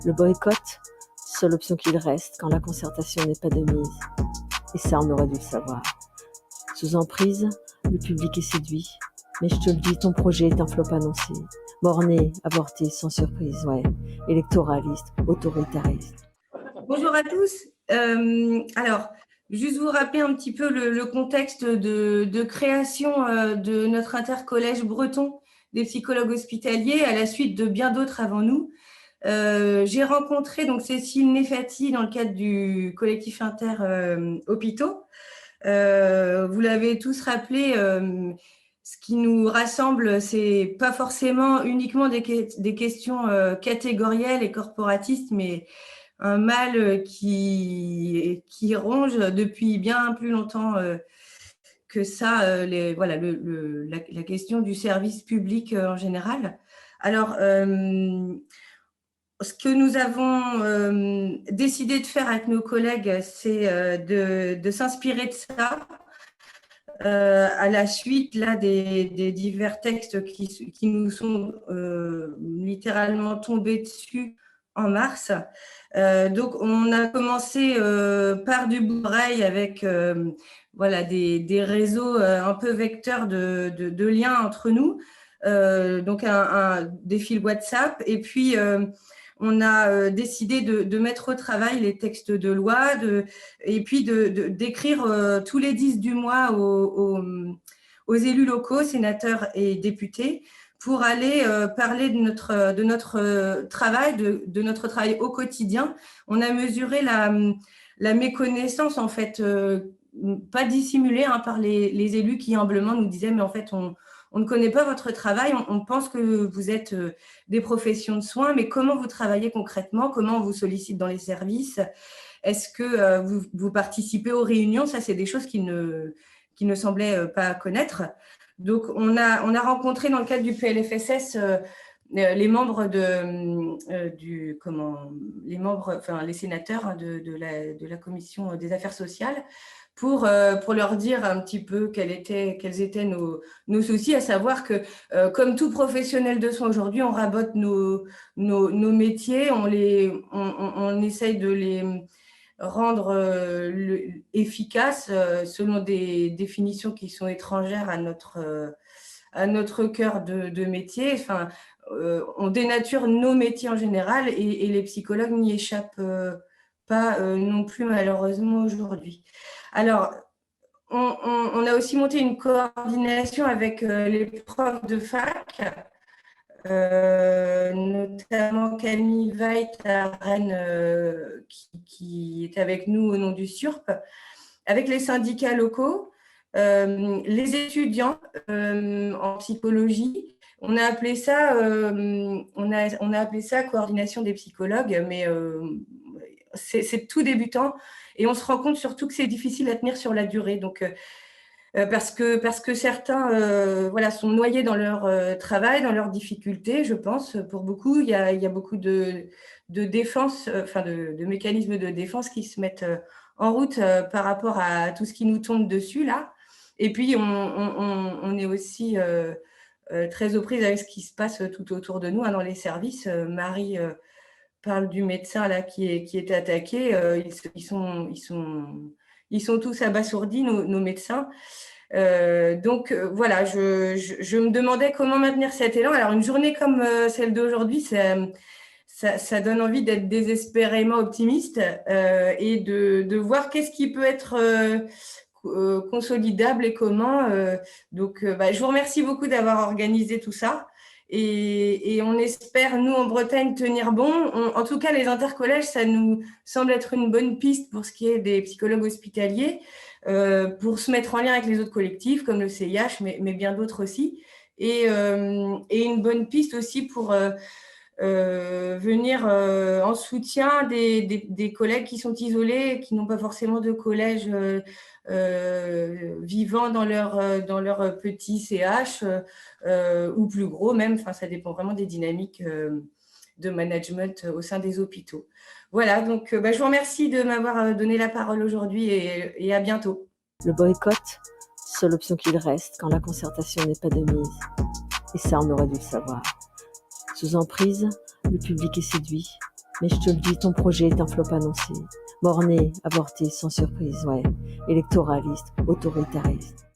Le boycott, seule option qu'il reste quand la concertation n'est pas de mise. Et ça, on aurait dû le savoir. Sous emprise, le public est séduit. Mais je te le dis, ton projet est un flop annoncé. Borné, avorté, sans surprise, ouais. Électoraliste, autoritariste. Bonjour à tous. Alors, juste vous rappeler un petit peu le contexte de création de notre intercollège breton des psychologues hospitaliers à la suite de bien d'autres avant nous. J'ai rencontré donc Cécile Nefati dans le cadre du collectif inter-hôpitaux. Vous l'avez tous rappelé, ce qui nous rassemble, c'est pas forcément uniquement des questions catégorielles et corporatistes, mais un mal qui ronge depuis bien plus longtemps que ça, la question du service public en général. Alors, ce que nous avons décidé de faire avec nos collègues, c'est de s'inspirer de ça à la suite là, des divers textes qui nous sont littéralement tombés dessus en mars. Donc, on a commencé par du bouche-oreille avec des réseaux un peu vecteurs de liens entre nous, donc des fils WhatsApp. Et puis, on a décidé de mettre au travail les textes de loi et puis d'écrire tous les 10 du mois aux élus locaux, sénateurs et députés, pour aller parler de notre travail, de notre travail au quotidien. On a mesuré la méconnaissance, en fait, pas dissimulée par les élus qui humblement nous disaient « mais en fait, on ne connaît pas votre travail, on pense que vous êtes des professions de soins, mais comment vous travaillez concrètement? Comment on vous sollicite dans les services? Est-ce que vous participez aux réunions ?» Ça, c'est des choses qui ne semblaient pas connaître. Donc, on a rencontré dans le cadre du PLFSS les membres les sénateurs de la commission des affaires sociales pour leur dire un petit peu quels étaient nos soucis, à savoir que comme tout professionnel de soins aujourd'hui, on rabote nos métiers, on essaye de les rendre efficaces selon des définitions qui sont étrangères à notre cœur de métier. Enfin, on dénature nos métiers en général et les psychologues n'y échappent pas non plus malheureusement aujourd'hui. Alors, on a aussi monté une coordination avec les profs de fac, notamment Camille Veit à Rennes, qui est avec nous au nom du SURP, avec les syndicats locaux, les étudiants en psychologie. On a appelé ça coordination des psychologues, mais c'est tout débutant et on se rend compte surtout que c'est difficile à tenir sur la durée. Donc, parce que certains sont noyés dans leur travail, dans leurs difficultés, je pense. Pour beaucoup, il y a beaucoup de défense, de mécanismes de défense qui se mettent en route par rapport à tout ce qui nous tombe dessus là. Et puis, on est aussi très aux prises avec ce qui se passe tout autour de nous dans les services. Marie parle du médecin là qui est attaqué. Ils sont tous abasourdis, nos médecins. Donc voilà, je me demandais comment maintenir cet élan. Alors une journée comme celle d'aujourd'hui, ça donne envie d'être désespérément optimiste et de voir qu'est-ce qui peut être consolidable et comment. Donc je vous remercie beaucoup d'avoir organisé tout ça. Et on espère, nous, en Bretagne, tenir bon. En tout cas, les intercollèges, ça nous semble être une bonne piste pour ce qui est des psychologues hospitaliers, pour se mettre en lien avec les autres collectifs, comme le CIH, mais bien d'autres aussi. Et une bonne piste aussi pour venir en soutien des collègues qui sont isolés, qui n'ont pas forcément de collège vivant dans leur petit CH ou plus gros même. Enfin, ça dépend vraiment des dynamiques de management au sein des hôpitaux. Voilà, donc je vous remercie de m'avoir donné la parole aujourd'hui et à bientôt. Le boycott, seule option qu'il reste quand la concertation n'est pas de mise. Et ça, on aurait dû le savoir. Sous emprise, le public est séduit. Mais je te le dis, ton projet est un flop annoncé. Borné, avorté, sans surprise, ouais. Électoraliste, autoritariste.